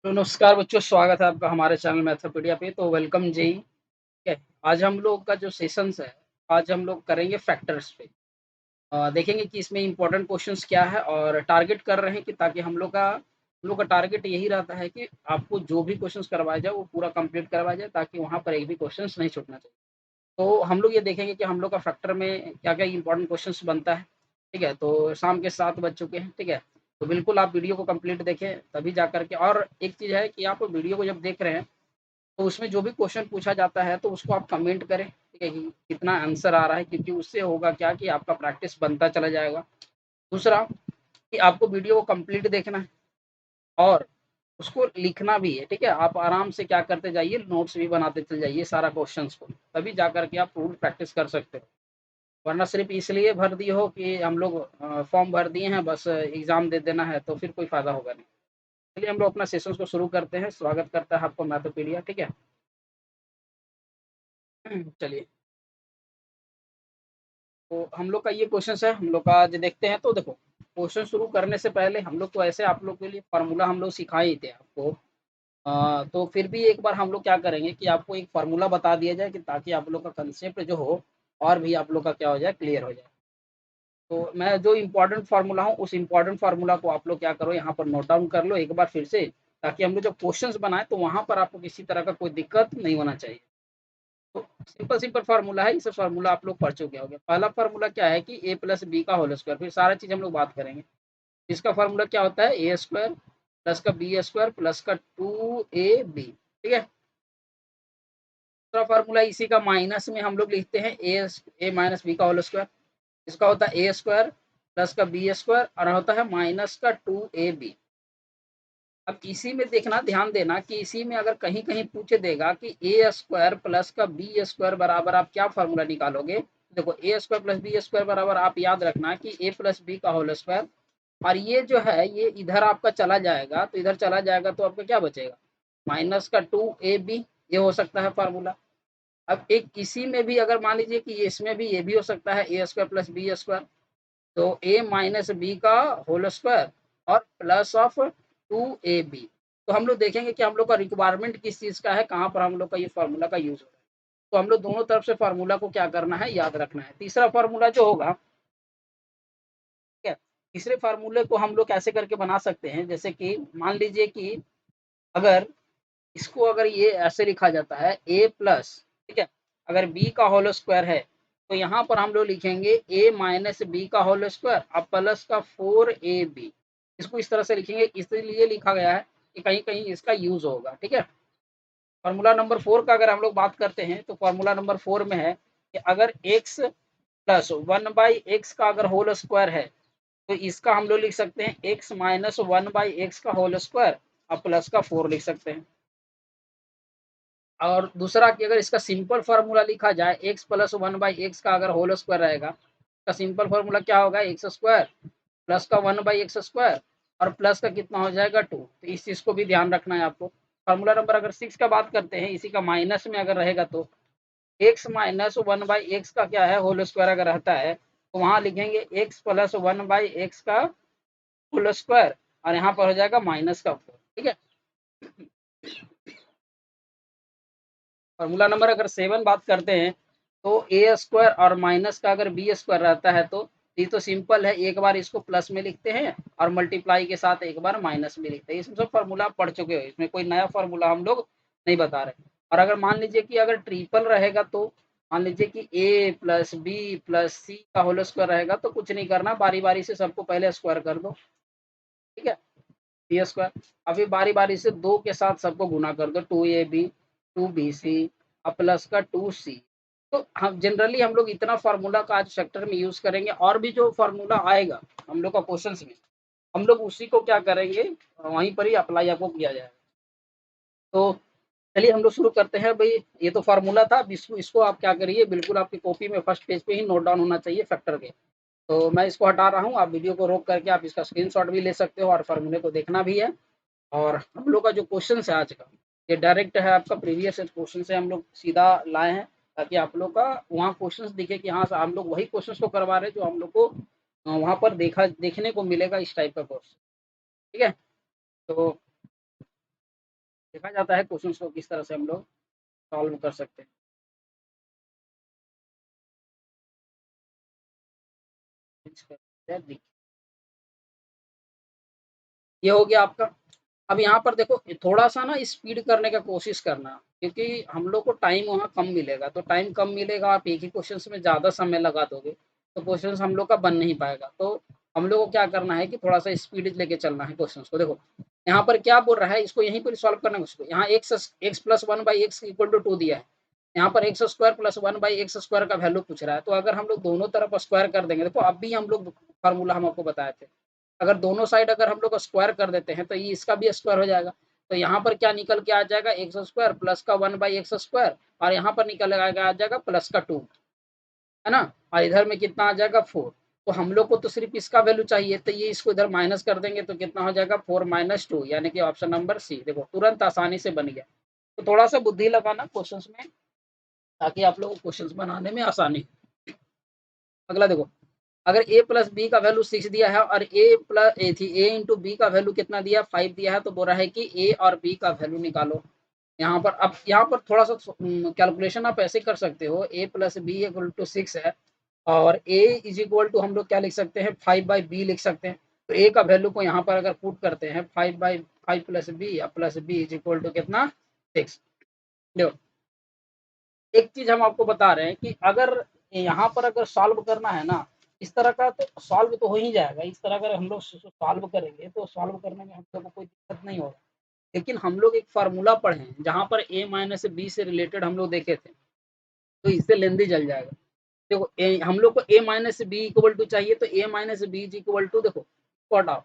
तो नमस्कार बच्चों, स्वागत है आपका हमारे चैनल मैथपीडिया पे। तो वेलकम जी। ठीक है। आज हम लोग का जो सेशंस है, आज हम लोग करेंगे फैक्टर्स पे। देखेंगे कि इसमें इम्पोर्टेंट क्वेश्चंस क्या है और टारगेट कर रहे हैं कि ताकि हम लोग का टारगेट यही रहता है कि आपको जो भी क्वेश्चंस करवाया जाए वो पूरा कंप्लीट करवाया जाए, ताकि वहाँ पर एक भी क्वेश्चंस नहीं छूटना चाहिए। तो हम लोग ये देखेंगे कि हम लोग का फैक्टर में क्या-क्या इम्पोर्टेंट क्वेश्चंस बनता है, ठीक है? तो शाम के 7 बज चुके हैं, ठीक है? तो बिल्कुल आप वीडियो को कंप्लीट देखें, तभी जा कर के। और एक चीज़ है कि आप वीडियो को जब देख रहे हैं, तो उसमें जो भी क्वेश्चन पूछा जाता है, तो उसको आप कमेंट करें, ठीक है? कि कितना आंसर आ रहा है, क्योंकि उससे होगा क्या कि आपका प्रैक्टिस बनता चला जाएगा। दूसरा कि आपको वीडियो को कंप्लीट देखना है और उसको लिखना भी है, ठीक है? आप आराम से क्या करते जाइए, नोट्स भी बनाते चले जाइए सारा क्वेश्चंस को, तभी जा कर के आप फुल प्रैक्टिस कर सकते हो। वरना सिर्फ़ इसलिए भर दिए हो कि हम लोग फॉर्म भर दिए हैं, बस एग्ज़ाम दे देना है, तो फिर कोई फ़ायदा होगा नहीं। चलिए हम लोग अपना सेशंस को शुरू करते हैं। स्वागत करता है आपका मैथपीडिया, ठीक है? चलिए, तो हम लोग का ये क्वेश्चंस है, हम लोग का आज देखते हैं। तो देखो, क्वेश्चन शुरू करने से पहले हम लोग तो ऐसे आप लोग के लिए फ़ॉर्मूला हम लोग सिखाए ही थे आपको। तो फिर भी एक बार हम लोग क्या करेंगे कि आपको एक फ़ॉर्मूला बता दिया जाए, कि ताकि आप लोग का कंसेप्ट जो हो और भी आप लोग का क्या हो जाए, क्लियर हो जाए। तो मैं जो इम्पोर्टेंट फ़ॉर्मूला हूँ, उस इम्पोर्टेंट फ़ॉर्मूला को आप लोग क्या करो, यहाँ पर नोट डाउन कर लो एक बार फिर से, ताकि हम लोग जब क्वेश्चंस बनाएँ तो वहाँ पर आपको किसी तरह का कोई दिक्कत नहीं होना चाहिए। तो सिंपल फ़ॉर्मूला है, इस फ़ॉर्मूला आप लोग पढ़ चुके होंगे। पहला फ़ॉर्मूला क्या है कि a प्लस बी का होल स्क्वायर, फिर सारा चीज़ हम लोग बात करेंगे। इसका फ़ॉर्मूला क्या होता है, ए स्क्वायर प्लस का बी स्क्वायर प्लस का 2ab, ठीक है? दूसरा फ़ॉर्मूला इसी का माइनस में हम लोग लिखते हैं ए माइनस बी का होल स्क्वायर। इसका होता है ए स्क्वायर प्लस का बी स्क्वायर और होता है माइनस का 2ab। अब इसी में देखना, ध्यान देना कि इसी में अगर कहीं-कहीं पूछ देगा कि ए स्क्वायर प्लस का बी स्क्वायर बराबर आप क्या फ़ॉर्मूला निकालोगे? देखो, ए स्क्वायर प्लस बी स्क्वायर बराबर आप याद रखना कि ए प्लस बी का होल स्क्वायर, और ये जो है ये इधर आपका चला जाएगा, तो इधर चला जाएगा तो आपका क्या बचेगा? माइनस का 2ab, ये हो सकता है फ़ॉर्मूला। अब एक इसी में भी अगर मान लीजिए कि इसमें भी ये भी हो सकता है, a square plus b square, तो ए माइनस बी का होल स्क्वायर और प्लस ऑफ 2ab। तो हम लोग देखेंगे कि हम लोग का रिक्वायरमेंट किस चीज़ का है, कहाँ पर हम लोग का ये फ़ॉर्मूला का यूज़ हो रहा है। तो हम लोग दोनों तरफ से फ़ॉर्मूला को क्या करना है, याद रखना है। तीसरा फ़ॉर्मूला जो होगा, ठीक है? तीसरे फ़ॉर्मूले को हम लोग कैसे करके बना सकते हैं, जैसे कि मान लीजिए कि अगर इसको अगर ये ऐसे लिखा जाता है a प्लस, ठीक है? अगर b का होल स्क्वायर है, तो यहाँ पर हम लोग लिखेंगे a माइनस बी का होल स्क्वायर और प्लस का 4ab। इसको इस तरह से लिखेंगे, इसलिए लिखा गया है कि कहीं-कहीं इसका यूज़ होगा, ठीक है? फ़ॉर्मूला नंबर 4 का अगर हम लोग बात करते हैं, तो फ़ॉर्मूला नंबर 4 में है कि अगर x प्लस 1 बाई x का अगर होल स्क्वायर है, तो इसका हम लोग लिख सकते हैं x माइनस 1 बाई x का होल स्क्वायर और प्लस का 4 लिख सकते हैं। और दूसरा कि अगर इसका सिंपल फ़ॉर्मूला लिखा जाए, x प्लस 1 बाई x का अगर होल स्क्वायर रहेगा, इसका सिंपल फ़ॉर्मूला क्या होगा, एक्स स्क्वायर प्लस का 1 बाई एक्स स्क्वायर और प्लस का कितना हो जाएगा 2। तो इस चीज़ को भी ध्यान रखना है आपको। फ़ॉर्मूला नंबर अगर 6 का बात करते हैं, इसी का माइनस में अगर रहेगा, तो x माइनस 1 बाई एक्स का क्या है, होल स्क्वायर अगर रहता है, तो वहाँ लिखेंगे x प्लस 1 बाई एक्स का होल स्क्वायर और यहाँ पर हो जाएगा माइनस का 4, ठीक है? फ़ॉर्मूला नंबर अगर 7 बात करते हैं, तो ए स्क्वायर और माइनस का अगर बी स्क्वायर रहता है, तो ये तो सिंपल है, एक बार इसको प्लस में लिखते हैं और मल्टीप्लाई के साथ एक बार माइनस में लिखते हैं। इसमें सब फ़ॉर्मूला आप पढ़ चुके हो, इसमें कोई नया फ़ॉर्मूला हम लोग नहीं बता रहे। और अगर मान लीजिए कि अगर ट्रिपल रहेगा, तो मान लीजिए कि ए प्लस बी प्लस सी का होल स्क्वायर रहेगा, तो कुछ नहीं करना, बारी-बारी से सबको पहले स्क्वायर कर दो, ठीक है? बी स्क्वायर, अभी बारी-बारी से 2 के साथ सबको गुना कर दो, 2ab 2bc और प्लस का 2c। तो हम जनरली हम लोग इतना फ़ॉर्मूला का आज फैक्टर में यूज़ करेंगे, और भी जो फ़ॉर्मूला आएगा हम लोग का क्वेश्चंस में, हम लोग उसी को क्या करेंगे, वहीं पर ही अप्लाई आपको किया जाएगा। तो चलिए हम लोग शुरू करते हैं भई। ये तो फ़ॉर्मूला था, अब इसको इसको आप क्या करिए, बिल्कुल आपकी कॉपी में फर्स्ट पेज पे ही नोट डाउन होना चाहिए फैक्टर के। तो मैं इसको हटा रहा हूँ, आप वीडियो को रोक करके आप इसका स्क्रीनशॉट भी ले सकते हो और फ़ॉर्मूले को देखना भी है। और हम लोग का जो क्वेश्चंस है आज का, ये डायरेक्ट है आपका प्रीवियस क्वेश्चन से हम लोग सीधा लाए हैं, ताकि आप लोग का वहाँ क्वेश्चंस दिखे कि हाँ, हम लोग वही क्वेश्चंस को करवा रहे हैं जो हम लोग को वहाँ पर देखने को मिलेगा, इस टाइप का क्वेश्चन, ठीक है? तो देखा जाता है क्वेश्चंस को किस तरह से हम लोग सॉल्व कर सकते हैं। ये हो गया आपका। अब यहाँ पर देखो थोड़ा-सा ना स्पीड करने का कोशिश करना, क्योंकि हम लोग को टाइम वहाँ कम मिलेगा, तो टाइम कम मिलेगा, आप एक ही क्वेश्चन्स में ज़्यादा समय लगा दोगे, तो क्वेश्चन्स हम लोग का बन नहीं पाएगा। तो हम लोग को क्या करना है कि थोड़ा-सा स्पीड लेके चलना है क्वेश्चन्स को। देखो, यहाँ पर क्या बोल रहा है, इसको यहीं पर सॉल्व करना है उसको। यहाँ x plus 1 by x equal to 2 दिया है। यहाँ पर x square plus 1 by x square का वैल्यू पूछ रहा है। तो अगर हम लोग दोनों तरफ स्क्वायर कर देंगे, देखो अभी हम लोग फ़ॉर्मूला हम आपको बताए थे। अगर दोनों साइड अगर हम लोग स्क्वायर कर देते हैं तो ये इसका भी स्क्वायर हो जाएगा। तो यहाँ पर क्या निकल के आ जाएगा, एक्स स्क्वायर प्लस का 1 बाई एक्स स्क्वायर, और यहाँ पर निकल आ जाएगा प्लस का 2, है ना। और इधर में कितना आ जाएगा 4। तो हम लोग को तो सिर्फ इसका वैल्यू चाहिए, तो ये इसको इधर माइनस कर देंगे तो कितना हो जाएगा 4 माइनस 2, यानी कि ऑप्शन नंबर सी। देखो तुरंत आसानी से बन गया। तो थोड़ा सा बुद्धि लगाना क्वेश्चंस में, ताकि आप लोगों को क्वेश्चंस बनाने में आसानी। अगला देखो, अगर a प्लस बी का वैल्यू 6 दिया है और ए इंटू बी का वैल्यू कितना दिया 5 दिया है, तो बोल रहा है कि a और b का वैल्यू निकालो। यहाँ पर अब यहाँ पर थोड़ा सा कैलकुलेशन आप ऐसे कर सकते हो, a plus b equal to 6 है, और a इज इक्वल टू हम लोग क्या लिख सकते हैं 5 बाई बी लिख सकते हैं। तो a का वैल्यू को यहाँ पर अगर पुट करते हैं 5 by 5 plus b plus b is equal to कितना 6। देखो एक चीज हम आपको बता रहे हैं कि अगर यहाँ पर अगर सॉल्व करना है ना, इस तरह का, तो सॉल्व तो हो ही जाएगा। इस तरह अगर हम लोग सॉल्व करेंगे तो सॉल्व करने में हम लोग को कोई दिक्कत नहीं होगा। लेकिन हम लोग एक फार्मूला पढ़े हैं जहाँ पर a माइनस बी से रिलेटेड हम लोग देखे थे, तो इससे लेंदी जल जाएगा। देखो हम लोग को a minus b equal to चाहिए, तो a minus b is equal to, देखो कॉट ऑफ,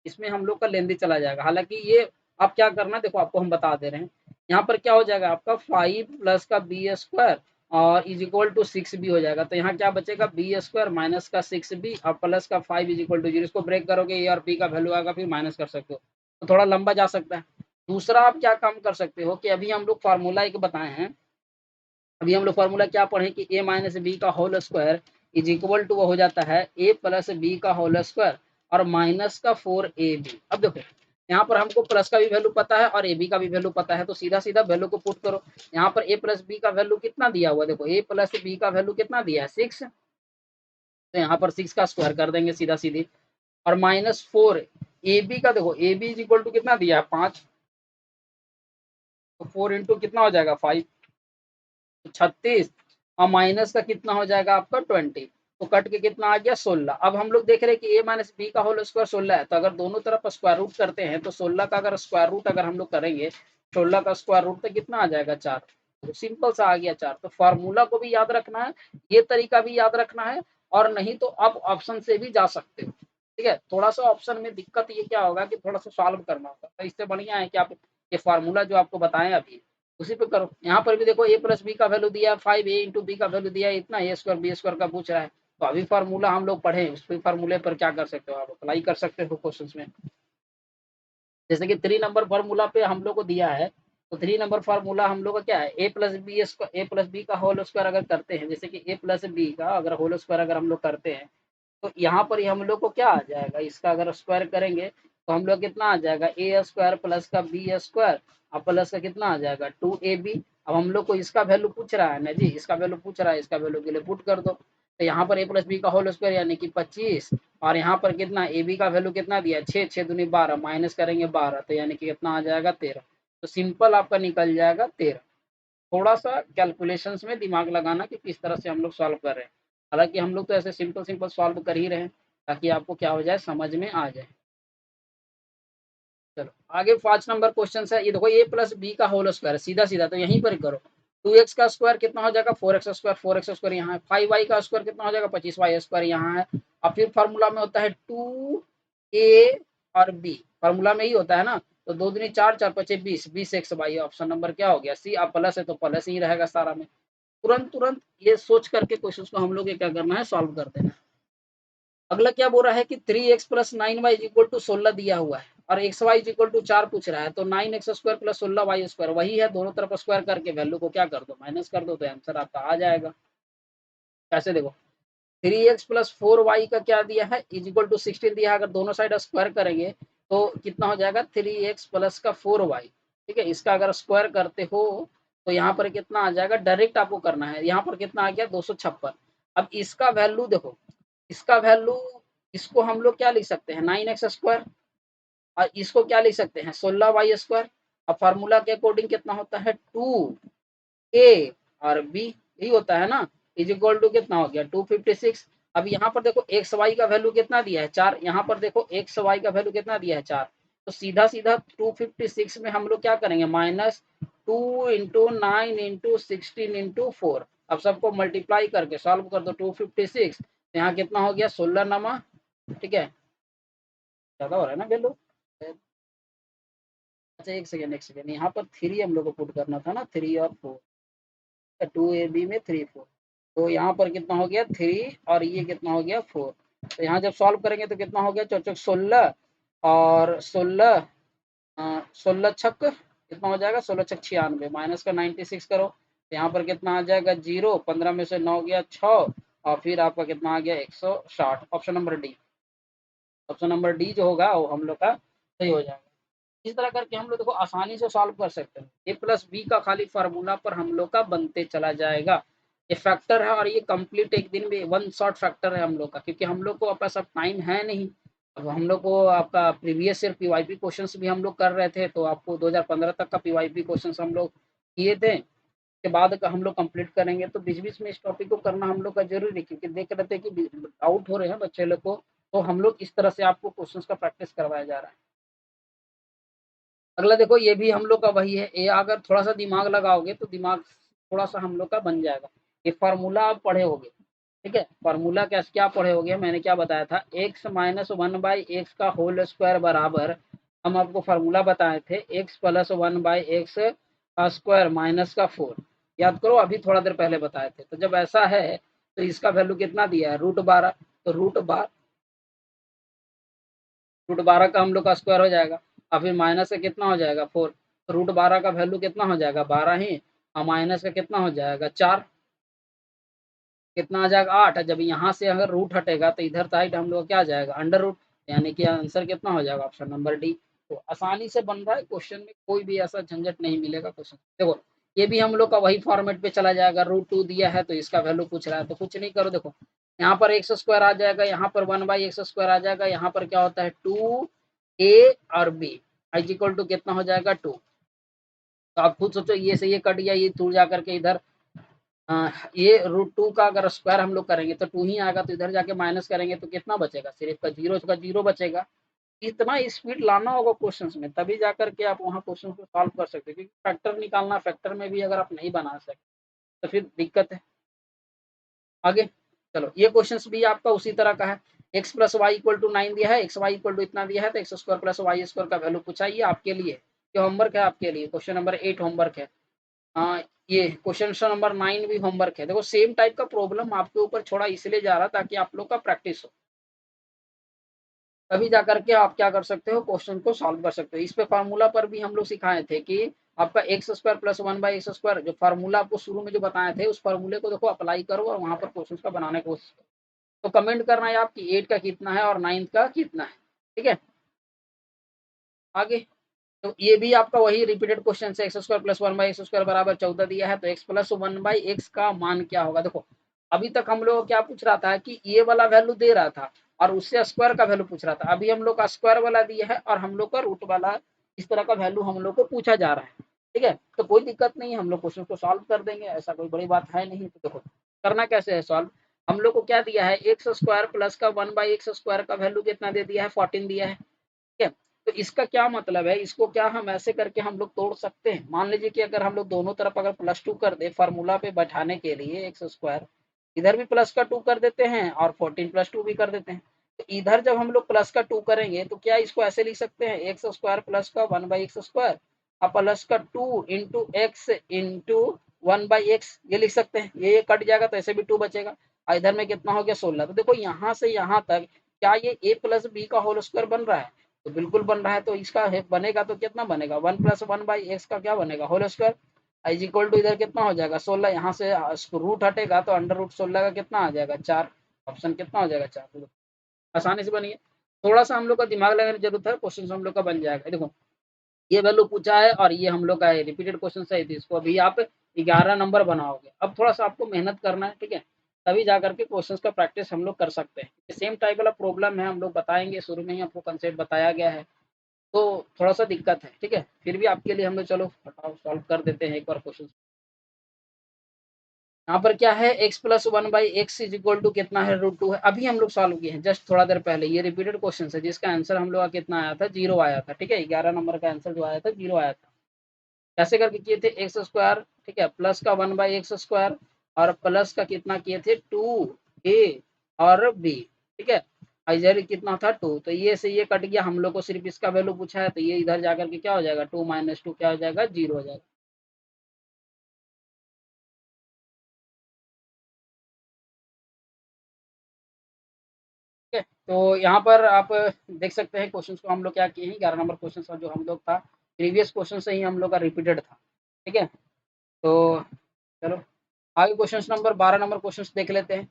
इसमें हम लोग का लेंदी चला जाएगा। हालांकि ये आप क्या करना, देखो आपको हम बता दे रहे हैं। यहाँ पर क्या हो जाएगा आपका 5 प्लस का बी स्क्वायर और इज इक्वल टू 6 भी हो जाएगा। तो यहाँ क्या बचेगा बी स्क्वायर माइनस का 6 बी और प्लस का 5 इज इक्वल टू 0। इसको ब्रेक करोगे ए और बी का वैल्यू आएगा, फिर माइनस कर सकते हो, तो थोड़ा लंबा जा सकता है। दूसरा आप क्या काम कर सकते हो कि अभी हम लोग फार्मूला एक बताए हैं, अभी हम लोग फार्मूला क्या पढ़े कि a माइनस बी का whole square is equal to वो हो जाता है a प्लस बी का होल स्क्वायर और माइनस का 4ab। अब देखो यहाँ पर हमको प्लस का भी वैल्यू पता है और ए बी का भी वैल्यू पता है, तो सीधा सीधा वैल्यू को पुट करो। यहाँ पर a प्लस बी का वैल्यू कितना दिया हुआ, देखो a प्लस बी का वैल्यू कितना दिया है 6, तो यहाँ पर 6 का स्क्वायर कर देंगे सीधा सीधी, और माइनस 4 ए बी का, देखो a b is equal to कितना दिया है 5, तो 4 इंटू कितना हो जाएगा 5, 36, और माइनस का कितना हो जाएगा आपका 20, तो कट के कितना आ गया 16। अब हम लोग देख रहे हैं कि ए माइनस बी का होल स्क्वायर 16 है, तो अगर दोनों तरफ स्क्वायर रूट करते हैं तो 16 का अगर स्क्वायर रूट अगर हम लोग करेंगे, 16 का स्क्वायर रूट तो कितना आ जाएगा 4, तो सिंपल सा आ गया 4। तो फार्मूला को भी याद रखना है, ये तरीका भी याद रखना है, और नहीं तो आप ऑप्शन से भी जा सकते हो। ठीक है, थोड़ा सा ऑप्शन में दिक्कत ये क्या होगा कि थोड़ा सा सॉल्व करना होगा, तो इससे बढ़िया है कि आप ये फार्मूला जो आपको बताएं अभी उसी पे करो। यहाँ पर भी देखो ए प्लस बी का वैल्यू दिया है 5, ए इंटू बी का वैल्यू दिया है इतना, ए स्क्वायर बी स्क्वायर का पूछ रहा है। तो अभी फार्मूला हम लोग पढ़े, उस फार्मूले पर क्या कर सकते हो आप अप्लाई कर सकते हो क्वेश्चन में। जैसे कि 3 नंबर फार्मूला पे हम लोग को दिया है, तो 3 नंबर फार्मूला हम लोग का क्या है, ए प्लस बी का होल स्क्वायर अगर करते हैं, जैसे कि ए प्लस बी का अगर होल स्क्वायर अगर हम लोग करते हैं, तो यहाँ पर ही हम लोग को क्या आ जाएगा, इसका अगर स्क्वायर करेंगे तो हम लोग कितना आ जाएगा ए स्क्वायर प्लस का बी स्क्वायर और प्लस का कितना आ जाएगा 2ab। अब हम लोग को इसका वैल्यू पूछ रहा है ना जी, इसका वैल्यू पूछ रहा है, इसका वैल्यू के लिए पुट कर दो। तो यहाँ पर ए प्लस बी का होल स्क्वायर यानी कि 25, और यहाँ पर कितना ए बी का वैल्यू कितना दिया 6, 6 दूनी 12, माइनस करेंगे 12, तो यानी कि कितना आ जाएगा 13। तो सिंपल आपका निकल जाएगा 13। थोड़ा सा कैलकुलेशंस में दिमाग लगाना कि किस तरह से हम लोग सॉल्व कर रहे हैं। हालांकि हम लोग तो ऐसे सिंपल सिंपल सॉल्व कर ही रहे हैं, ताकि आपको क्या हो जाए समझ में आ जाए। चलो आगे 5 नंबर क्वेश्चन है, ये देखो ए प्लस बी का होल स्क्वायर सीधा सीधा, तो यहीं पर करो। 2x का स्क्वायर कितना हो जाएगा 4x स्क्वायर, 4x स्क्वायर यहाँ है, 5y का स्क्वायर कितना हो जाएगा 25y स्क्वायर यहाँ है। और फिर फार्मूला में होता है 2a और b, फार्मूला में ही होता है ना, तो 2 दूनी 4, 4 पचे 20, 20x वाई, ऑप्शन नंबर क्या हो गया सी। अब प्लस है तो प्लस ही रहेगा सारा में। तुरंत तुरंत ये सोच करके क्वेश्चन को हम लोग क्या करना है सॉल्व कर देना है। अगला क्या बोल रहा है कि 3x plus 9y equal to 16 दिया हुआ है, और एक्स वाई इक्वल टू 4 पूछ रहा है, तो 9x square plus 16y square वही है, दोनों तरफ स्क्वायर करके वैल्यू को क्या कर दो माइनस कर दो, तो आंसर आपका आ जाएगा। कैसे देखो 3x प्लस 4y का क्या दिया है इज इक्वल टू 16 दिया है, अगर दोनों साइड स्क्वायर करेंगे तो कितना हो जाएगा 3x प्लस का 4y, ठीक है, इसका अगर स्क्वायर करते हो तो यहाँ पर कितना आ जाएगा, डायरेक्ट आपको करना है। यहाँ पर कितना आ गया 256। अब इसका वैल्यू देखो, इसका वैल्यू, इसको हम लोग क्या लिख सकते हैं 9x स्क्वायर, और इसको क्या लिख सकते हैं 16y स्क्वायर। अब फार्मूला के अकॉर्डिंग कितना होता है 2a और b, यही होता है ना, इज इक्वल टू कितना हो गया 256। अब यहाँ पर देखो एक्स वाई का वैल्यू कितना दिया है 4, यहाँ पर देखो एक्स वाई का वैल्यू कितना दिया है 4, तो सीधा सीधा 256 में हम लोग क्या करेंगे माइनस 2 इंटू 9 इंटू 16 इंटू 4। अब सबको मल्टीप्लाई करके सॉल्व कर दो 256, यहाँ कितना हो गया 16 नमा, ठीक है, ज्यादा हो रहा है ना वैल्यू। अच्छा एक सेकेंड, यहाँ पर 3 हम लोग को पुट करना था ना, 3 और 4, 2ab में 3 4, तो यहाँ पर कितना हो गया 3 और ये कितना हो गया 4। तो यहाँ जब सॉल्व करेंगे तो कितना हो गया चौचक 16 और 16, 16 छक कितना हो जाएगा 16 छक 96, माइनस का 96 करो तो यहाँ पर कितना आ जाएगा 0, 15 में से 9 गया 6, और फिर आपका कितना आ गया 160। Option number D, option number D जो होगा वो हम लोग का सही हो जाएगा। इस तरह करके हम लोग देखो आसानी से सॉल्व कर सकते हैं। ए प्लस बी का खाली फार्मूला पर हम लोग का बनते चला जाएगा। ये फैक्टर है और ये कंप्लीट एक दिन में वन शॉट फैक्टर है हम लोग का, क्योंकि हम लोग को अपना सब टाइम है नहीं। अब हम लोग को आपका प्रीवियस ईयर पीवाईपी क्वेश्चंस भी हम लोग कर रहे थे, तो आपको 2015 तक का पीवाईपी क्वेश्चंस हम लोग किए थे, के बाद का हम लोग कंप्लीट करेंगे। तो बीच बीच में इस टॉपिक को करना हम लोग का जरूरी है, क्योंकि देख रहे थे कि आउट हो रहे हैं बच्चे लोग को, तो हम लोग इस तरह से आपको क्वेश्चंस का प्रैक्टिस करवाया जा रहा है। अगला देखो ये भी हम लोग का वही है, ये अगर थोड़ा सा दिमाग लगाओगे तो दिमाग थोड़ा सा हम लोग का बन जाएगा। ये फार्मूला आप पढ़े होगे, ठीक है, फार्मूला क्या क्या पढ़े होगे, मैंने क्या बताया था एक्स माइनस 1/x का होल स्क्वायर बराबर, हम आपको फार्मूला बताए थे एक्स प्लस 1/x का स्क्वायर माइनस का 4। याद करो अभी थोड़ा देर पहले बताए थे। तो जब ऐसा है तो इसका वैल्यू कितना दिया है √12, तो √12 का हम लोग का स्क्वायर हो जाएगा, और फिर माइनस का कितना हो जाएगा 4, तो √12 का वैल्यू कितना हो जाएगा 12 ही, और माइनस का कितना हो जाएगा 4, कितना आ जाएगा 8। जब यहाँ से अगर रूट हटेगा तो इधर साइड हम लोग क्या आ जाएगा अंडर रूट, यानी कि आंसर कितना हो जाएगा ऑप्शन नंबर डी। तो आसानी से बन रहा है क्वेश्चन में, कोई भी ऐसा झंझट नहीं मिलेगा क्वेश्चन। देखो ये भी हम लोग का वही फॉर्मेट पे चला जाएगा, √2 दिया है तो इसका वैल्यू पूछ रहा है, तो कुछ नहीं करो, देखो यहाँ पर एक्स स्क्वायर आ जाएगा, यहाँ पर 1/x स्क्वायर आ जाएगा, यहाँ पर क्या होता है 2a और b इज इक्वल टू कितना हो जाएगा 2। तो आप खुद सोचो, ये से ये कट गया, ये दूर जा करके इधर ये √2 का अगर स्क्वायर हम लोग करेंगे तो 2 ही आएगा, तो इधर जाके माइनस करेंगे तो कितना बचेगा, सिर्फ का जीरो बचेगा। इतना स्पीड लाना होगा क्वेश्चंस में, तभी जाकर के आप वहाँ क्वेश्चन को सॉल्व कर सकते हैं, क्योंकि फैक्टर निकालना, फैक्टर में भी अगर आप नहीं बना सकते तो फिर दिक्कत है। आगे चलो, ये क्वेश्चंस भी आपका उसी तरह का है। X plus y equal to 9 दिया है, एक्स वाई इक्वल टू इतना दिया है, तो x square plus y square का वैल्यू पूछा, ये आपके लिए ये होमवर्क है, आपके लिए क्वेश्चन नंबर 8 होमवर्क है। हाँ, ये क्वेश्चन नंबर 9 भी होमवर्क है। देखो सेम टाइप का प्रॉब्लम आपके ऊपर छोड़ा इसलिए जा रहा ताकि आप लोग का प्रैक्टिस हो, तभी जाकर के आप क्या कर सकते हो क्वेश्चन को सॉल्व कर सकते हो। इस पे फार्मूला पर भी हम लोग सिखाए थे कि आपका x square plus 1/x square, जो फार्मूला आपको शुरू में जो बताए थे उस फार्मूले को देखो अप्लाई करो और वहां पर क्वेश्चन का बनाने की कोशिश करो। तो कमेंट करना है आपकी 8 का कितना है और 9 का कितना है, ठीक है। आगे तो ये भी आपका वही रिपीटेड क्वेश्चन है, x square plus 1/x square बराबर 14 दिया है, तो एक्स प्लस 1/x का मान क्या होगा। देखो अभी तक हम लोग क्या पूछ रहा था कि ये वाला वैल्यू दे रहा था और उससे स्क्वायर का वैल्यू पूछ रहा था, अभी हम लोग का स्क्वायर वाला दिया है और हम लोग का रूट वाला, इस तरह का वैल्यू हम लोग को पूछा जा रहा है, ठीक है। तो कोई दिक्कत नहीं है, हम लोग क्वेश्चन को सॉल्व कर देंगे, ऐसा कोई बड़ी बात है नहीं। तो देखो करना कैसे है सॉल्व, हम लोग को क्या दिया है एक्स स्क्वायर प्लस का 1/x स्क्वायर का वैल्यू कितना दे दिया है 14 दिया है, ठीक है। तो इसका क्या मतलब है, इसको क्या हम ऐसे करके हम लोग तोड़ सकते हैं। मान लीजिए कि अगर हम लोग दोनों तरफ अगर +2 कर दे फार्मूला पे बैठाने के लिए एक्स स्क्वायर, इधर भी प्लस का 2 कर देते हैं और 14 + 2 भी कर देते हैं। तो इधर जब हम लोग प्लस का 2 करेंगे तो क्या इसको ऐसे लिख सकते हैं एक्स स्क्वायर प्लस का 1/x स्क्वायर और प्लस का 2 इंटू एक्स इंटू 1/x, ये लिख सकते हैं। ये कट जाएगा तो ऐसे भी 2 बचेगा, और इधर में कितना हो गया 16। तो देखो यहाँ से यहाँ तक क्या ये a प्लस बी का होल स्क्वायर बन रहा है, तो बिल्कुल बन रहा है। तो इसका बनेगा तो कितना बनेगा 1 + 1/x का क्या बनेगा whole square is equal to इधर कितना हो जाएगा 16, यहाँ से रूट हटेगा तो अंडर रूट 16 का कितना आ जाएगा 4। ऑप्शन कितना हो जाएगा 4, तो आसानी से बनिए। थोड़ा सा हम लोग का दिमाग लगाने की जरूरत है, क्वेश्चन हम लोग का बन जाएगा। देखो ये वैल्यू पूछा है और ये हम लोग का रिपीटेड क्वेश्चन है, तो इसको अभी आप 11 नंबर बनाओगे। अब थोड़ा सा आपको मेहनत करना है, ठीक है, तभी जा करके क्वेश्चंस का प्रैक्टिस हम लोग कर सकते हैं। सेम टाइप वाला प्रॉब्लम है, हम लोग बताएंगे, शुरू में ही आपको कंसेप्ट बताया गया है, तो थोड़ा सा दिक्कत है, ठीक है, फिर भी आपके लिए हम लोग चलो फटाफट सॉल्व कर देते हैं एक बार क्वेश्चन। यहाँ पर क्या है, x plus one by x is equal to कितना है, √2 है। अभी हम लोग सॉल्व किए हैं जस्ट थोड़ा देर पहले, ये रिपीटेड क्वेश्चन है जिसका आंसर हम लोग का कितना आया था, 0 आया था, ठीक है, 11 नंबर का आंसर जो आया था 0 आया था। कैसे करके किए थे, एक्स स्क्वायर, ठीक है, प्लस का 1/x² और प्लस का कितना किए थे 2a और b, ठीक है, इधर कितना था 2, तो ये से ये कट गया, हम लोग को सिर्फ इसका वैल्यू पूछा है, तो ये इधर जाकर के क्या हो जाएगा, 2 - 2 क्या हो जाएगा, 0 हो जाएगा। ठीक है, तो यहाँ पर आप देख सकते हैं क्वेश्चन को हम लोग क्या किए हैं, 11 नंबर क्वेश्चन का जो हम लोग था प्रीवियस क्वेश्चन से ही हम लोग का रिपीटेड था, ठीक है। तो चलो आगे क्वेश्चन नंबर 12 नंबर क्वेश्चन देख लेते हैं।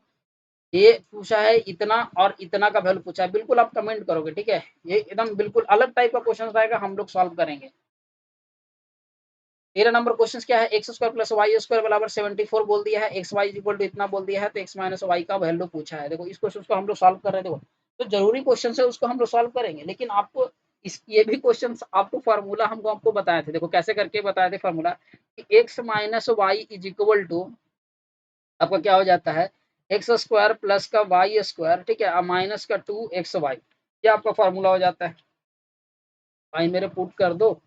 ये पूछा है इतना और इतना का वैल्यू पूछा है, बिल्कुल आप कमेंट करोगे, ठीक है, ये एकदम बिल्कुल अलग टाइप का क्वेश्चन आएगा, हम लोग सॉल्व करेंगे। 13 नंबर क्वेश्चन क्या है, x square plus y square बराबर 74 बोल दिया है, एक्स वाई इक्वल टू इतना बोल दिया है, तो एक्स माइनस वाई का वैल्यू पूछा है। देखो इस क्वेश्चन को हम लोग सॉल्व कर रहे हैं, देखो तो जरूरी क्वेश्चन है, उसको हम लोग सॉल्व करेंगे, लेकिन आपको इस ये भी क्वेश्चन आपको फार्मूला हमको आपको बताए थे, देखो कैसे करके बताए थे फार्मूला, कि x minus y is equal to आपका क्या हो जाता है, एक्स स्क्वायर प्लस का वाई स्क्वायर, ठीक है, माइनस का 2xy, ये आपका फार्मूला हो जाता है। भाई मेरे पुट कर दो,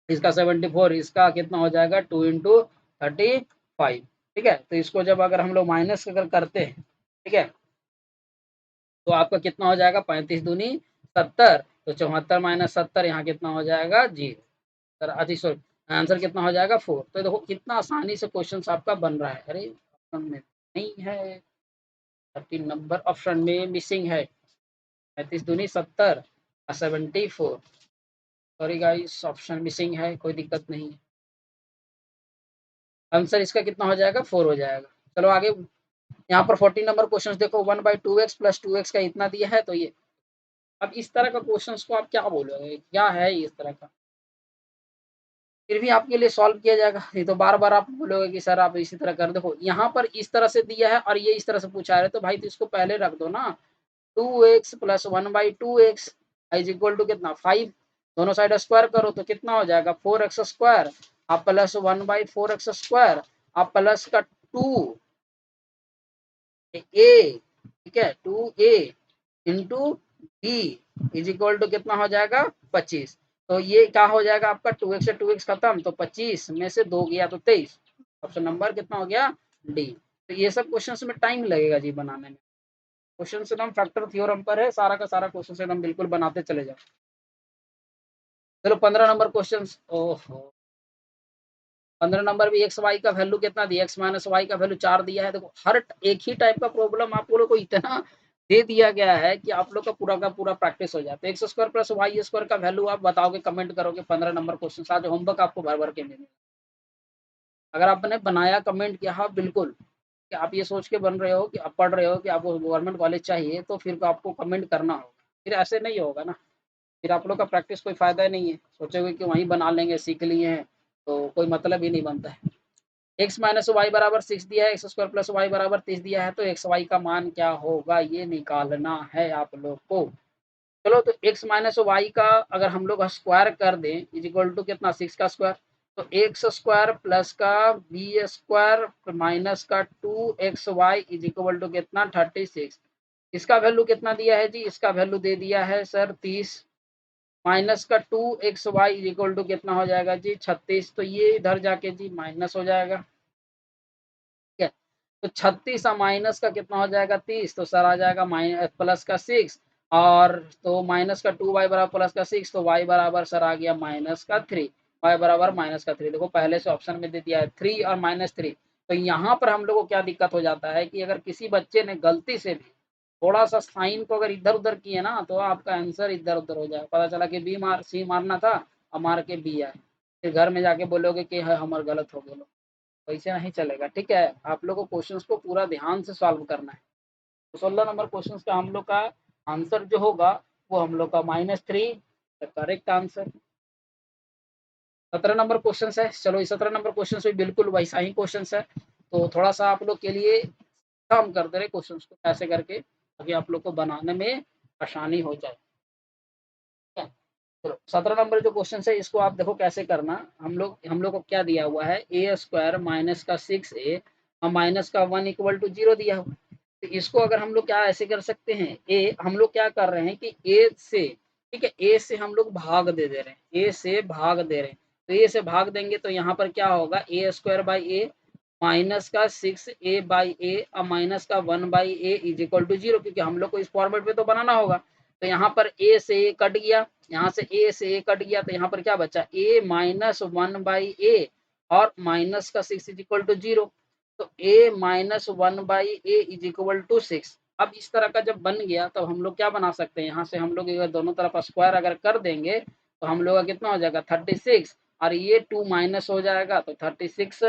इसका 74, इसका कितना हो जाएगा 2 × 35, ठीक है, तो इसको जब अगर हम लोग माइनस अगर करते हैं, ठीक है, तो आपका कितना हो जाएगा, 35 दूनी 70, तो 74 - 70 यहाँ कितना हो जाएगा, 0, सर अति सॉरी, आंसर कितना हो जाएगा 4। तो देखो कितना आसानी से क्वेश्चन आपका बन रहा है, अरे ऑप्शन में नहीं है, 13 नंबर ऑप्शन में मिसिंग है, 35 दूनी 70 और 74, सॉरी गाइस ऑप्शन मिसिंग है, कोई दिक्कत नहीं है, आंसर इसका कितना हो जाएगा 4 हो जाएगा। चलो आगे, यहाँ पर 14 नंबर क्वेश्चन देखो, 1/2x प्लस 2x का इतना दिया है, तो ये अब इस तरह का क्वेश्चन को आप क्या बोलोगे, क्या है इस तरह का, फिर भी आपके लिए सॉल्व किया जाएगा, नहीं तो बार बार आप बोलोगे कि सर आप इसी तरह कर, देखो यहाँ पर इस तरह से दिया है और ये इस तरह से पूछा है, तो भाई तो इसको पहले रख दो ना, 2x plus 1/2x is equal to कितना 5, दोनों साइड स्क्वायर करो तो कितना हो जाएगा 4x² आप प्लस 1/4x² आप प्लस का 2a, ठीक है, 2a into b is equal to कितना हो जाएगा 25, तो ये क्या हो जाएगा आपका 2x से 2x खत्म, तो 25 में से 2 गया तो 23, ऑप्शन नंबर कितना हो गया डी। तो ये सब क्वेश्चन में टाइम लगेगा जी बनाने में, क्वेश्चन एकदम फैक्टर थ्योरम पर है, सारा का सारा क्वेश्चन एकदम बिल्कुल बनाते चले जाओ। चलो 15 नंबर क्वेश्चन, ओहो 15 नंबर भी एक्स वाई का वैल्यू कितना दिया, एक्स माइनस वाई का वैल्यू 4 दिया है। देखो हर एक ही टाइप का प्रॉब्लम आप लोगों को इतना दे दिया गया है कि आप लोग का पूरा प्रैक्टिस हो जाता है। X square plus y square का वैल्यू आप बताओगे, कमेंट करोगे, 15 नंबर क्वेश्चन आज होमवर्क आपको भर भर के मिलेगा। अगर आपने बनाया कमेंट किया, हाँ बिल्कुल, कि आप ये सोच के बन रहे हो कि आप पढ़ रहे हो कि आपको गवर्नमेंट कॉलेज चाहिए, तो फिर आपको कमेंट करना होगा, फिर ऐसे नहीं होगा ना, फिर आप लोग का प्रैक्टिस कोई फायदा नहीं है, सोचोगे कि वहीं बना लेंगे, सीख लिए हैं, तो कोई मतलब ही नहीं बनता है। एक्स माइनस वाई बराबर 6 दिया है, एक्स स्क्वायर प्लस वाई बराबर 30 दिया है, तो एक्स वाई का मान क्या होगा ये निकालना है आप लोग को। चलो तो एक्स माइनस वाई का अगर हम लोग स्क्वायर कर दें इज इक्वल टू कितना 6 का स्क्वायर, तो एक्स स्क्वायर प्लस का बी स्क्वायर माइनस का 2xy इज इक्वल टू कितना 36, इसका वैल्यू कितना दिया है जी, इसका वैल्यू दे दिया है सर 30, माइनस का 2xy इज इक्वल टू कितना हो जाएगा जी 36, तो ये इधर जाके जी माइनस हो जाएगा, ठीक है, तो 36 माइनस का कितना हो जाएगा 30, तो सर आ जाएगा माइनस प्लस का 6, और तो माइनस का 2y बराबर प्लस का 6, तो y बराबर सर आ गया माइनस का 3, y बराबर माइनस का 3। देखो पहले से ऑप्शन में दे दिया है 3 और -3, तो यहाँ पर हम लोग को क्या दिक्कत हो जाता है कि अगर किसी बच्चे ने गलती से भी थोड़ा सा साइन को अगर इधर उधर किए ना, तो आपका आंसर इधर उधर हो जाए, पता चला कि बी मार सी मारना था और मार के बी आए, फिर घर में जाके बोलोगे कि है हमारा गलत हो गया, वैसे नहीं चलेगा, ठीक है, आप लोग को क्वेश्चंस को पूरा ध्यान से सॉल्व करना है। तो 16 नंबर क्वेश्चंस का हम लोग का आंसर जो होगा वो हम लोग का -3 the correct answer. 17 number question है। चलो 17 नंबर क्वेश्चन भी बिल्कुल वैसा ही क्वेश्चन है, तो थोड़ा सा आप लोग के लिए काम करते रहे क्वेश्चन को कैसे करके, ताकि आप लोग को बनाने में आसानी हो जाए। ठीक है, चलो 17 नंबर जो क्वेश्चन है इसको आप देखो कैसे करना। हम लोग को क्या दिया हुआ है, ए स्क्वायर माइनस का 6a और माइनस का 1 इक्वल टू 0 दिया हुआ। तो इसको अगर हम लोग क्या ऐसे कर सकते हैं, ए हम लोग क्या कर रहे हैं कि ए से, ठीक है, ए से हम लोग भाग दे रहे हैं, ए से भाग दे रहे हैं। तो ए से भाग देंगे तो यहाँ पर क्या होगा, a square by a minus का 6a बाई ए और माइनस का 1 by a is equal to 0, क्योंकि हम लोग को इस फॉर्मेट में तो बनाना होगा। तो यहाँ पर ए से ए कट गया, यहाँ से ए से ए कट गया, तो यहाँ पर क्या बचा, ए माइनस 1 बाई ए और माइनस का 6 इज इक्वल टू 0। तो a minus 1 by a is equal to 6। अब इस तरह का जब बन गया तो हम लोग क्या बना सकते हैं, यहाँ से हम लोग अगर दोनों तरफ स्क्वायर अगर कर देंगे तो हम लोग का कितना हो जाएगा 36, और ये 2 माइनस हो जाएगा तो 36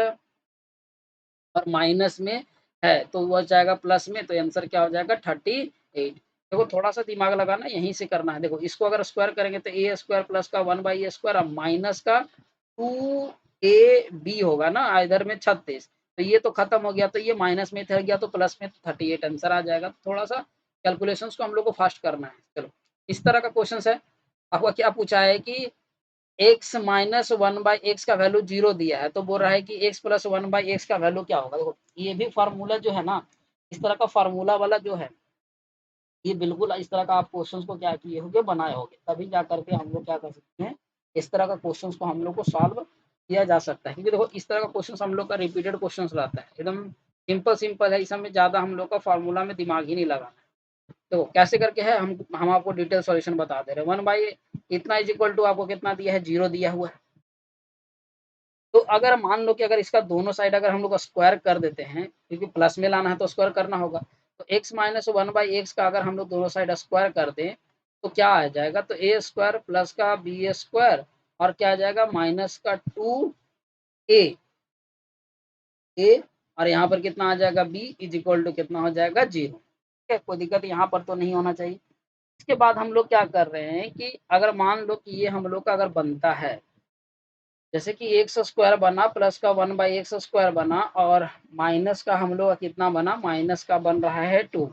और माइनस में है तो वो जाएगा प्लस में, तो आंसर क्या हो जाएगा 38। देखो थोड़ा सा दिमाग लगाना, यहीं से करना है। देखो इसको अगर स्क्वायर करेंगे तो ए स्क्वायर प्लस का 1 बाई ए स्क्वायर और माइनस का 2ab होगा ना, इधर में 36, तो ये तो खत्म हो गया, तो ये माइनस में था गया तो प्लस में 38 आंसर आ जाएगा। थोड़ा सा कैलकुलेशंस को हम लोग को फास्ट करना है। चलो इस तरह का क्वेश्चन है। आपका क्या पूछा है कि एक्स माइनस 1 बाई एक्स का वैल्यू 0 दिया है, तो बोल रहा है कि एक्स प्लस 1 बाई एक्स का वैल्यू क्या होगा। देखो ये भी फार्मूला जो है ना, इस तरह का फार्मूला वाला जो है, ये बिल्कुल इस तरह का आप क्वेश्चंस को क्या किए होंगे, बनाए होंगे, तभी जा करके हम लोग क्या कर सकते हैं, इस तरह का क्वेश्चंस को हम लोग को सॉल्व किया जा सकता है। क्योंकि देखो इस तरह का क्वेश्चन हम लोग का रिपीटेड क्वेश्चन रहता है, एकदम सिंपल सिंपल है, इसमें ज्यादा हम लोग का फार्मूला में दिमाग ही नहीं लगाना है। तो कैसे करके है, हम आपको डिटेल सॉल्यूशन बता दे रहे हैं। 1 बाई इतना इज इक्वल टू आपको कितना दिया है, 0 दिया हुआ है। तो अगर मान लो कि अगर इसका दोनों साइड अगर हम लोग स्क्वायर कर देते हैं, क्योंकि प्लस में लाना है तो स्क्वायर करना होगा, तो एक्स माइनस 1 बाई एक्स का अगर हम लोग दोनों साइड स्क्वायर कर दें तो क्या आ जाएगा, तो ए स्क्वायर प्लस का बी स्क्वायर और क्या आ जाएगा माइनस का 2a और यहाँ पर कितना आ जाएगा b इज इक्वल टू कितना हो जाएगा 0। ठीक है, कोई दिक्कत यहाँ पर तो नहीं होना चाहिए। इसके बाद हम लोग क्या कर रहे हैं कि अगर मान लो कि ये हम लोग का अगर बनता है, जैसे कि एक्स स्क्वायर बना प्लस का 1 बाई एक्स स्क्वायर बना और माइनस का हम लोग का कितना बना, माइनस का बन रहा है 2।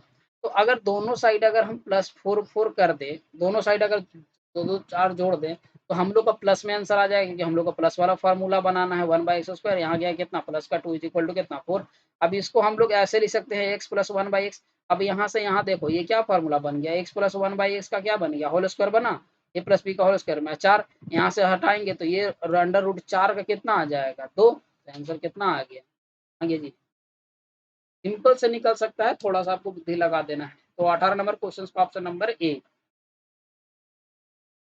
तो अगर दोनों साइड अगर हम प्लस 4 कर दें, दोनों साइड अगर दो दो चार जोड़ दें तो हम लोग का प्लस में आंसर आ जाएगा, क्योंकि हम लोग का प्लस वाला फार्मूला बनाना है। 1 बाई एक्स स्क्वायर यहाँ गया कितना प्लस का 2 इज इक्वल टू कितना 4। अब इसको हम लोग ऐसे लिख सकते हैं एक्स प्लस 1 बाई एक्स। अब यहाँ से यहाँ देखो ये क्या फार्मूला बन गया, एक्स प्लस 1 बाई एक्स का क्या बन गया, होल स्क्वायर बना, ए प्लस बी का होल स्क्वायर में 4, यहाँ से हटाएंगे तो ये अंडर रूट 4 का कितना आ जाएगा 2, तो आंसर कितना आ गया, आगे जी सिंपल से निकल सकता है, थोड़ा सा आपको बुद्धि लगा देना है। तो 18 नंबर क्वेश्चन का option number A.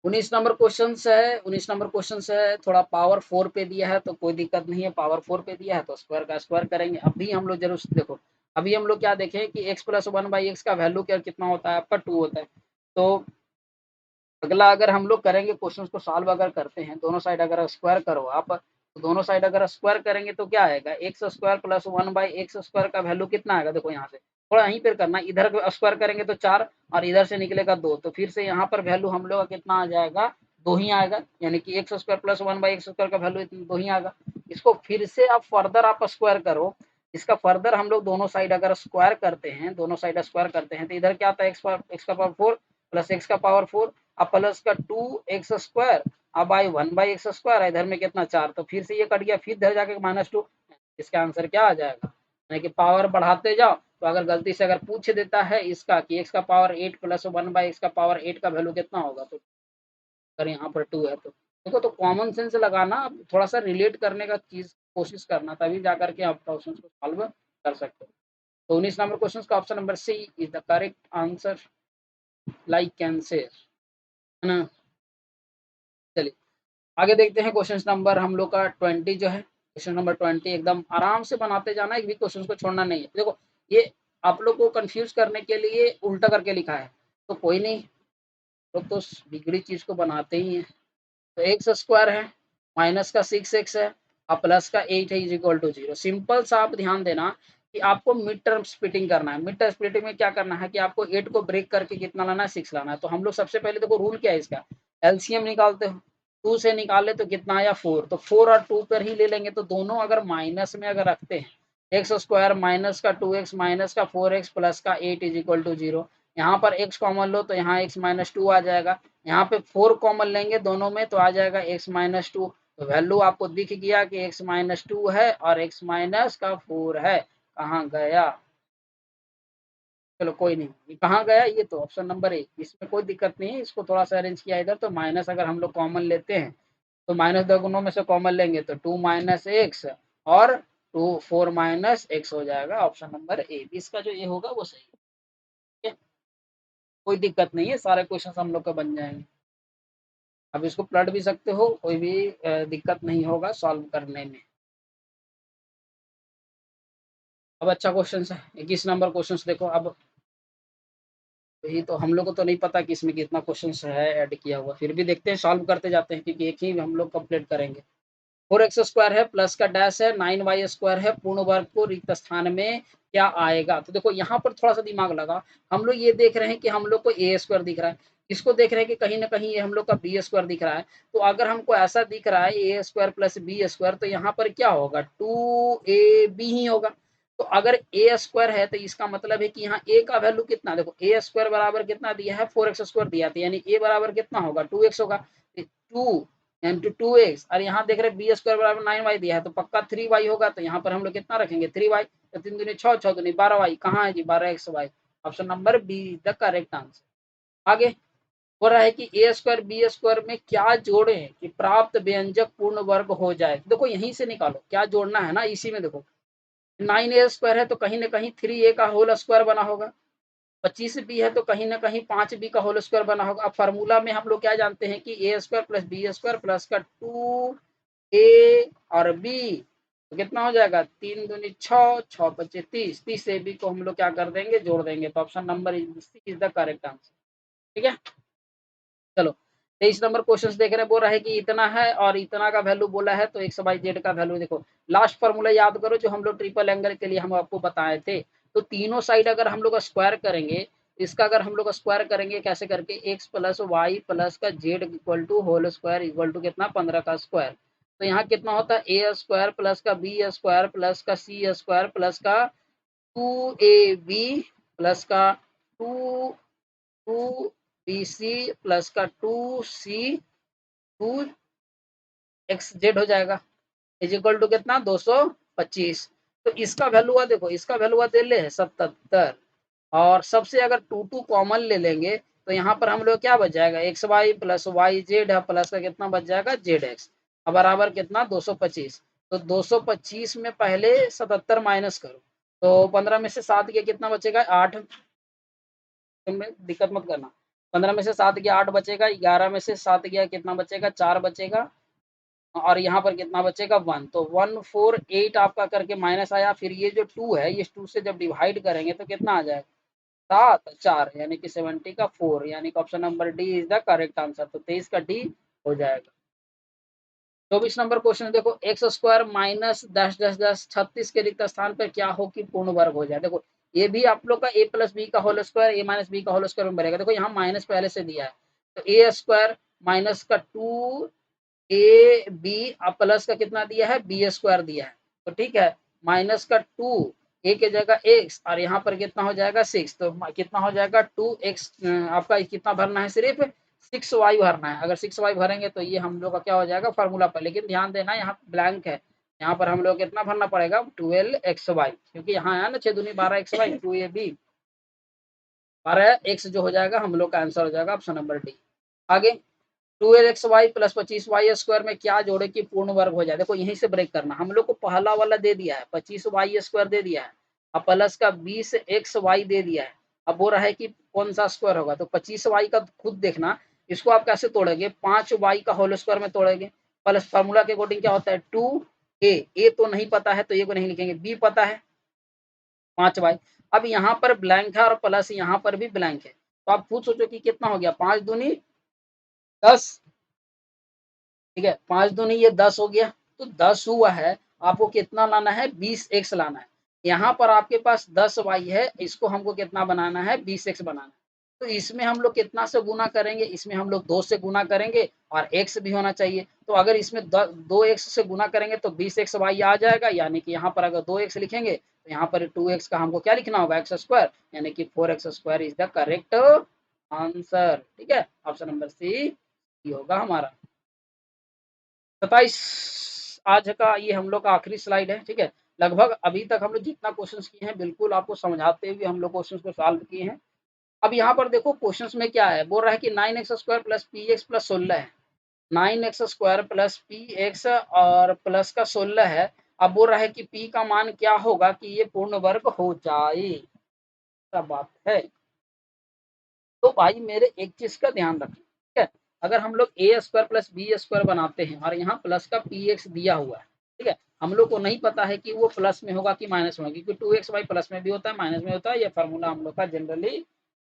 19 number question है, 19 नंबर क्वेश्चन है, थोड़ा पावर 4 पे दिया है तो कोई दिक्कत नहीं है, पावर 4 पे दिया है तो स्क्वायर का स्क्वायर करेंगे। अभी हम लोग जरूर देखो, अभी हम लोग क्या देखें कि एक्स प्लस 1 बाई एक्स का वैल्यू क्या कितना होता है आपका 2 होता है। तो अगला अगर हम लोग करेंगे क्वेश्चन को सॉल्व अगर करते हैं, दोनों साइड अगर स्क्वायर करो आप, तो दोनों साइड अगर स्क्वायर करेंगे तो क्या आएगा, x square plus 1 by x square का वैल्यू कितना आएगा, देखो यहाँ से थोड़ा यहीं पर करना, इधर स्क्वायर करेंगे तो 4 और इधर से निकलेगा 2, तो फिर से यहाँ पर वैल्यू हम लोग का कितना आ जाएगा 2 ही आएगा, यानी कि x square plus 1 by x square का वैल्यू 2 ही आएगा। इसको फिर से आप फर्दर आप स्क्वायर करो, इसका फर्दर हम लोग दोनों साइड अगर स्क्वायर करते हैं, दोनों साइड स्क्वायर करते हैं तो इधर क्या आता है एक्स का पावर 4 प्लस एक्स का पावर 4 अब प्लस का 2 एक्स स्क्वायर अब आई 1 बाई एक्स स्क्वायर, इधर में कितना 4, तो फिर से ये कट गया, फिर इधर जाके -2, इसका आंसर क्या आ जाएगा, यानी कि पावर बढ़ाते जाओ। तो अगर गलती से अगर पूछ देता है इसका कि एक्स का पावर 8 प्लस 1 बाई एक्स का पावर 8 का वैल्यू कितना होगा, तो अगर यहाँ पर 2 है तो देखो, तो कॉमन सेंस लगाना, थोड़ा सा रिलेट करने का चीज कोशिश करना, तभी जा करके आप क्वेश्चन को सॉल्व कर सकते हो। तो 19 नंबर क्वेश्चन का option number C is the correct answer, like can say, है ना। चलिए आगे देखते हैं क्वेश्चन नंबर हम लोग का 20 जो है, क्वेश्चन नंबर 20 एकदम आराम से बनाते जाना, एक भी क्वेश्चन को छोड़ना नहीं है। देखो ये आप लोग को कंफ्यूज करने के लिए उल्टा करके लिखा है, तो कोई नहीं, लोग तो बिगड़ी चीज को बनाते ही हैं। तो एक्स स्क्वायर है माइनस का 6x है और प्लस का 8 है इज इक्वल टू 0। सिंपल सा आप ध्यान देना कि आपको मिड टर्म स्प्लिटिंग करना है। मिड टर्म स्प्लिटिंग में क्या करना है कि आपको 8 को ब्रेक करके कितना लाना है 6 लाना है। तो हम लोग सबसे पहले देखो रूल क्या है इसका, एलसीएम निकालते हो। 2 से निकाले तो कितना आया 4, तो 4 और 2 पर ही ले लेंगे, तो दोनों अगर माइनस में अगर रखते हैं, एक्स स्क्वायर माइनस का 2x माइनस का 4x प्लस का 8 इज इक्वल टू 0। यहाँ पर x कॉमन लो तो यहाँ x माइनस 2 आ जाएगा, यहाँ पे 4 कॉमन लेंगे दोनों में तो आ जाएगा x माइनस 2। तो वैल्यू आपको दिख गया कि x माइनस 2 है और x माइनस का 4 है। कहाँ गया, चलो कोई नहीं, ये कहाँ गया, ये तो ऑप्शन नंबर ए, इसमें कोई दिक्कत नहीं है, इसको थोड़ा सा अरेंज किया इधर, तो माइनस अगर हम लोग कॉमन लेते हैं तो माइनस दोनों में से कॉमन लेंगे तो 2 माइनस एक्स और 4 माइनस एक्स हो जाएगा, ऑप्शन नंबर ए, इसका जो ये होगा वो सही है। ठीक है, कोई दिक्कत नहीं है, सारे क्वेश्चन हम लोग का बन जाएंगे। अब इसको पलट भी सकते हो, कोई भी दिक्कत नहीं होगा सॉल्व करने में। अब अच्छा क्वेश्चन है 21 नंबर क्वेश्चन देखो। अब यही तो हम लोग को तो नहीं पता कि इसमें कितना क्वेश्चन है ऐड किया हुआ, फिर भी देखते हैं, सॉल्व करते जाते हैं, क्योंकि एक ही हम लोग कंप्लीट करेंगे। 4x स्क्वायर है प्लस का डैश है 9y स्क्वायर है, पूर्ण वर्ग को रिक्त स्थान में क्या आएगा। तो देखो यहाँ पर थोड़ा सा दिमाग लगा, हम लोग ये देख रहे हैं कि हम लोग को ए स्क्वायर दिख रहा है, इसको देख रहे हैं कि कहीं ना कहीं ये हम लोग का बी स्क्वायर दिख रहा है। तो अगर हमको ऐसा दिख रहा है a square plus b square, तो यहाँ पर क्या होगा 2ab ही होगा। तो अगर ए स्क्वायर है तो इसका मतलब है कि यहाँ ए का वैल्यू कितना, देखो ए स्क्वायर बराबर कितना दिया है 4x स्क्वायर दिया था, यानी ए बराबर कितना होगा 2x होगा, 2 इंटू 2x, और यहाँ देख रहे बी स्क्वायर बराबर 9y दिया है तो पक्का 3y होगा, तो यहाँ पर हम लोग कितना रखेंगे 3y, तो 3 दूनी 6, 6 दूनी 12y, कहाँ है जी 12xy, option number be the correct answer. आगे हो रहा है कि ए स्क्वायर बी स्क्वायर में क्या जोड़ें कि प्राप्त व्यंजक पूर्ण वर्ग हो जाए। देखो यहीं से निकालो क्या जोड़ना है ना, इसी में देखो 9a स्क्वायर है तो कहीं ना कहीं 3a का होल स्क्वायर बना होगा, 25b है तो कहीं ना कहीं 5b का होल स्क्वायर बना होगा। अब फार्मूला में हम लोग क्या जानते हैं कि a square plus b square plus का 2a और b, तो कितना हो जाएगा 3 दूनी 6, 6 पच्चे 30, 30 से b को हम लोग क्या कर देंगे जोड़ देंगे, तो option number is the correct answer. ठीक है, चलो 23 नंबर क्वेश्चन देख रहे हैं, बोल रहा है कि इतना है और इतना का वैल्यू बोला है, तो एक्स वाई जेड का वैल्यू देखो, लास्ट फॉर्मूला याद करो जो हम लोग ट्रिपल एंगल के लिए हम आपको बताए थे। तो तीनों साइड अगर हम लोग स्क्वायर करेंगे, इसका अगर हम लोग स्क्वायर करेंगे कैसे करके, एक्स प्लस वाई प्लस का z equal to whole square equal to कितना 15 का स्क्वायर, तो यहाँ कितना होता है ए स्क्वायर प्लस का बी स्क्वायर प्लस का सी स्क्वायर प्लस का 2ab प्लस का 2bc प्लस का 2x z हो जाएगा, इज इक्वल टू कितना 225। तो इसका वैल्यू हुआ देखो, इसका वैल्यू हुआ दे ले 77, और सबसे अगर 2 कॉमन ले लेंगे तो यहाँ पर हम लोग क्या बच जाएगा x y plus y z है प्लस का कितना बच जाएगा जेड एक्स, अब बराबर कितना 225। तो 225 में पहले 77 माइनस करो, तो 15 में से 7 गया कितना बचेगा 8, तुम्हें दिक्कत मत करना, 15 में से 7 गया 8 बचेगा, 11 में से 7 गया कितना बचेगा 4 बचेगा, और यहाँ पर कितना बचेगा 1, तो 148 आपका करके माइनस आया, फिर ये जो 2 है ये 2 से जब डिवाइड करेंगे तो कितना आ जाएगा 7 4, यानी कि 70 का 4, यानी कि option number D is the correct answer, तो 23 का डी हो जाएगा। 24 नंबर क्वेश्चन देखो, एक्स स्क्वायर माइनस 10 के रिक्त स्थान पर क्या हो कि पूर्ण वर्ग हो जाए। देखो ये भी आप लोग का ए प्लस बी का होल स्क्वायर ए माइनस बी का होल स्क्वायर में बनेगा, देखो यहाँ माइनस पहले से दिया है, तो ए स्क्वायर माइनस का 2ab प्लस का कितना दिया है बी स्क्वायर दिया है, तो ठीक है माइनस का 2 ए के जगह एक्स और यहाँ पर कितना हो जाएगा 6, तो कितना हो जाएगा 2x, आपका कितना भरना है सिर्फ 6y भरना है, अगर 6y भरेंगे तो ये हम लोग का क्या हो जाएगा फार्मूला पर, लेकिन ध्यान देना यहाँ ब्लैंक है, यहाँ पर हम लोग कितना भरना पड़ेगा 12xy, क्योंकि यहाँ है ना 6 दूनी 12xy 2ab 12x जो हो जाएगा हम लोग का आंसर हो जाएगा ऑप्शन नंबर डी। आगे 12xy प्लस 25y स्क्वायर में क्या जोड़े कि पूर्ण वर्ग हो जाए, देखो यहीं से ब्रेक करना, हम लोग को पहला वाला दे दिया है 25y स्क्वायर दे दिया है, अब प्लस का 20xy दे दिया है, अब बोल रहा है कि कौन सा स्क्वायर होगा, तो 25y का खुद देखना, इसको आप कैसे तोड़ेंगे 5y का होल स्क्वायर में तोड़ेंगे, प्लस फार्मूला के अकॉर्डिंग क्या होता है 2a तो नहीं पता है तो ये को नहीं लिखेंगे, b पता है 5y, अब यहाँ पर ब्लैंक है और प्लस यहाँ पर भी ब्लैंक है, तो आप खुद सोचो कि कितना हो गया 5 दूनी 10, ठीक है 5 दूनी ये 10 हो गया, तो 10 हुआ है, आपको कितना लाना है 20x लाना है, यहाँ पर आपके पास 10y है, इसको हमको कितना बनाना है 20x बनाना है, तो इसमें हम लोग कितना से गुना करेंगे? इसमें हम लोग 2 से गुना करेंगे और x भी होना चाहिए। तो अगर इसमें द 2x से गुना करेंगे तो 20xy आ जाएगा, यानी कि यहाँ पर अगर 2x लिखेंगे तो यहाँ पर 2x का हमको क्या लिखना होगा x स्क्वायर, यानी कि 4x square is the correct answer. ठीक है? ऑप्शन नंबर सी ये होगा हमारा। 27 आज का ये हम लोग का आखिरी स्लाइड है। ठीक है? लगभग अभी तक हम लोग जितना क्वेश्चंस किए हैं बिल्कुल आपको समझाते हुए हम लोग क्वेश्चंस को सॉल्व किए हैं। अब यहाँ पर देखो क्वेश्चंस में क्या है, बोल रहा है कि 9x square plus P x plus 16 है। 9x square plus P x और प्लस का 16 है। अब बोल रहा है कि p का मान क्या होगा कि ये पूर्ण वर्ग हो जाए। क्या बात है। तो भाई मेरे एक चीज का ध्यान रखें, ठीक है? अगर हम लोग ए स्क्वायर प्लस बी स्क्वायर बनाते हैं और यहाँ प्लस का पी एक्स दिया हुआ है, ठीक है? हम लोग को नहीं पता है कि वो प्लस में होगा कि माइनस में होगा, क्योंकि 2x प्लस में भी होता है माइनस में होता है। ये फार्मूला हम लोग का जनरली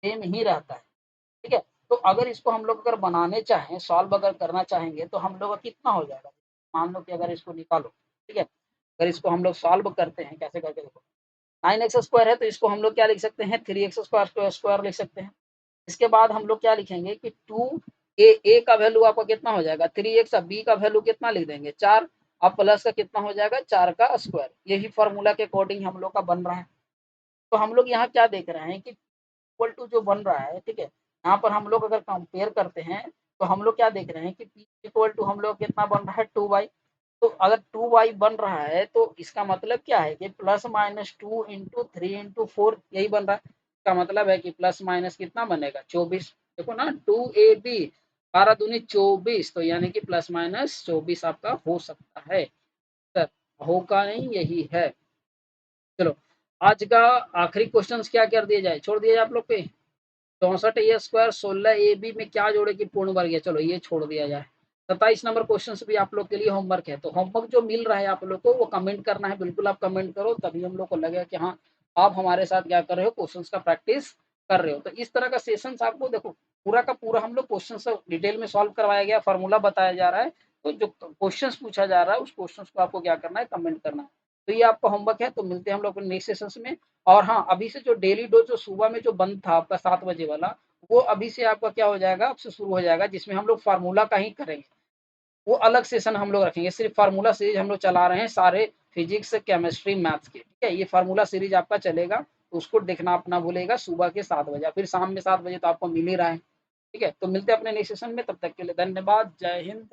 सेम ही रहता है। ठीक है? तो अगर इसको हम लोग अगर बनाने चाहें, सॉल्व अगर करना चाहेंगे तो हम लोग का कितना हो जाएगा? मान लो कि अगर इसको निकालो, ठीक है? अगर इसको हम लोग सॉल्व करते हैं कैसे करके, देखो 9x स्क्वायर है तो इसको हम लोग क्या लिख सकते हैं, 3x स्क्वायर स्क्वायर लिख सकते हैं। इसके बाद हम लोग क्या लिखेंगे कि 2 ए का वैल्यू आपका कितना हो जाएगा 3x, अब बी का वैल्यू कितना लिख देंगे 4, अब प्लस का कितना हो जाएगा 4 का स्क्वायर। यही फॉर्मूला के अकॉर्डिंग हम लोग का बन रहा है। तो हम लोग यहाँ क्या देख रहे हैं कि इक्वल टू जो बन रहा है, ठीक है? यहाँ पर हम लोग अगर कंपेयर करते हैं तो हम लोग क्या देख रहे हैं कि p इक्वल टू हम लोग कितना बन रहा है 2y। तो अगर 2y बन रहा है तो इसका मतलब क्या है कि प्लस माइनस 2 इंटू 3 इंटू 4 यही बन रहा है। इसका मतलब है कि प्लस माइनस कितना बनेगा 24। देखो ना 2ab 12 दूनी 24, तो यानी कि प्लस माइनस 24 आपका हो सकता है। सर होगा नहीं, यही है। चलो आज का आखिरी क्वेश्चन क्या कर दिया जाए, छोड़ दिया जाए आप लोग पे। 64 ए स्क्वायर 16 ए बी में क्या जोड़े की पूर्ण वर्ग है, चलो ये छोड़ दिया जाए। 27 नंबर क्वेश्चन भी आप लोग के लिए होमवर्क है। तो होमवर्क जो मिल रहा है आप लोग को वो कमेंट करना है, बिल्कुल आप कमेंट करो, तभी हम लोग को लगेगा कि हाँ आप हमारे साथ क्या कर रहे हो, क्वेश्चंस का प्रैक्टिस कर रहे हो। तो इस तरह का सेशन आपको देखो पूरा का पूरा हम लोग क्वेश्चन डिटेल में सॉल्व करवाया गया, फॉर्मूला बताया जा रहा है। तो जो क्वेश्चन पूछा जा रहा है उस क्वेश्चन को आपको क्या करना है, कमेंट करना है। तो ये आपका होमवर्क है। तो मिलते हैं हम लोग नेक्स्ट सेशन में। और हाँ अभी से जो डेली डोज जो सुबह में जो बंद था आपका 7 बजे वाला, वो अभी से आपका क्या हो जाएगा, अब से शुरू हो जाएगा, जिसमें हम लोग फार्मूला का ही करेंगे। वो अलग सेशन हम लोग रखेंगे, सिर्फ फार्मूला सीरीज हम लोग चला रहे हैं सारे फिजिक्स केमिस्ट्री मैथ्स के। ठीक है? ये फार्मूला सीरीज आपका चलेगा, तो उसको देखना अपना भूलेगा सुबह के 7 बजे, फिर शाम में 7 बजे तो आपको मिल ही रहा है। ठीक है? तो मिलते हैं अपने नेक्स्ट सेशन में, तब तक के लिए धन्यवाद। जय हिंद।